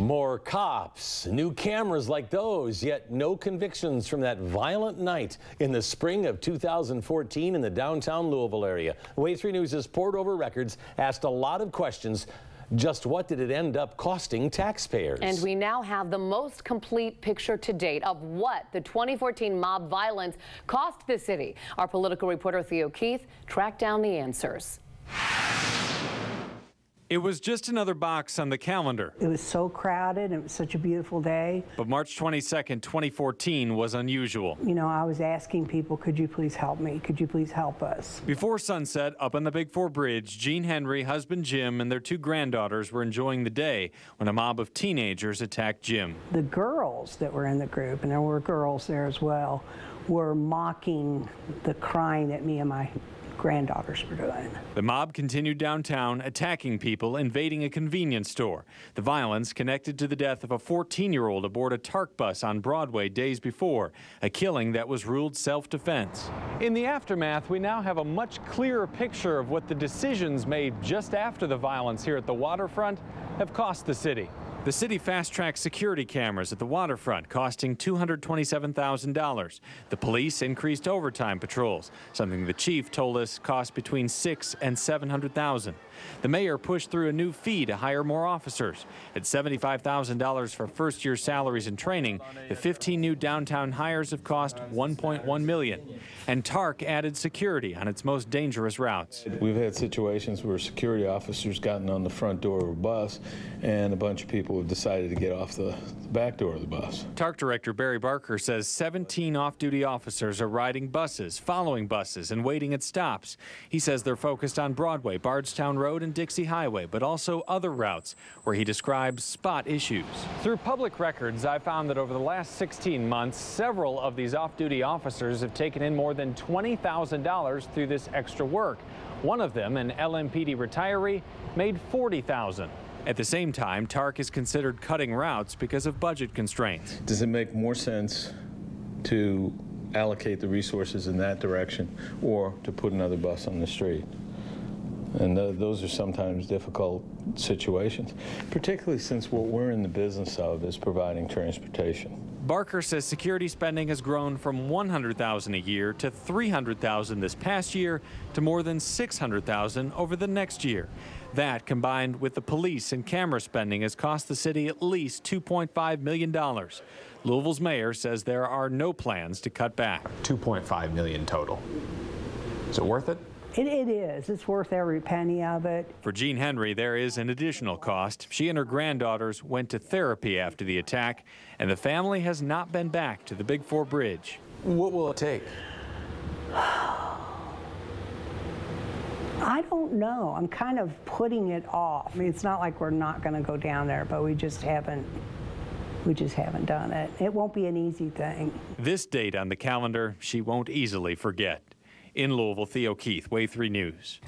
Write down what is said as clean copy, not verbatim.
More cops, new cameras like those, yet no convictions from that violent night in the spring of 2014 in the downtown Louisville area. Way 3 News' poured over records asked a lot of questions. Just what did it end up costing taxpayers? And we now have the most complete picture to date of what the 2014 mob violence cost the city. Our political reporter Theo Keith tracked down the answers. It was just another box on the calendar. It was so crowded. It was such a beautiful day. But March 22nd, 2014 was unusual. You know, I was asking people, could you please help me? Could you please help us? Before sunset, up on the Big Four Bridge, Jean Henry, husband Jim, and their 2 granddaughters were enjoying the day when a mob of teenagers attacked Jim. The girls that were in the group, and there were girls there as well, were mocking the crying that me and my granddaughters were doing. The mob continued downtown, attacking people, invading a convenience store. The violence connected to the death of a 14-year-old aboard a TARC bus on Broadway days before, a killing that was ruled self-defense. In the aftermath, we now have a much clearer picture of what the decisions made just after the violence here at the waterfront have cost the city. The city fast-tracked security cameras at the waterfront, costing $227,000. The police increased overtime patrols, something the chief told us cost between $600,000 and $700,000. The mayor pushed through a new fee to hire more officers. At $75,000 for first-year salaries and training, the 15 new downtown hires have cost $1.1 million. And TARC added security on its most dangerous routes. We've had situations where security officers gotten on the front door of a bus and a bunch of people have decided to get off the back door of the bus. TARC Director Barry Barker says 17 off-duty officers are riding buses, following buses, and waiting at stops. He says they're focused on Broadway, Bardstown Road, and Dixie Highway, but also other routes where he describes spot issues. Through public records, I found that over the last 16 months, several of these off-duty officers have taken in more than $20,000 through this extra work. One of them, an LMPD retiree, made $40,000. At the same time, TARC has considered cutting routes because of budget constraints. Does it make more sense to allocate the resources in that direction or to put another bus on the street? And those are sometimes difficult situations, particularly since what we're in the business of is providing transportation. Barker says security spending has grown from $100,000 a year to $300,000 this past year to more than $600,000 over the next year. That, combined with the police and camera spending, has cost the city at least $2.5 million. Louisville's mayor says there are no plans to cut back. $2.5 million total. Is it worth it? It is. It's worth every penny of it. For Jean Henry, there is an additional cost. She and her granddaughters went to therapy after the attack, and the family has not been back to the Big Four Bridge. What will it take? I don't know. I'm kind of putting it off. I mean, it's not like we're not going to go down there, but we just haven't done it. It won't be an easy thing. This date on the calendar, she won't easily forget. In Louisville, Theo Keith, Way 3 News.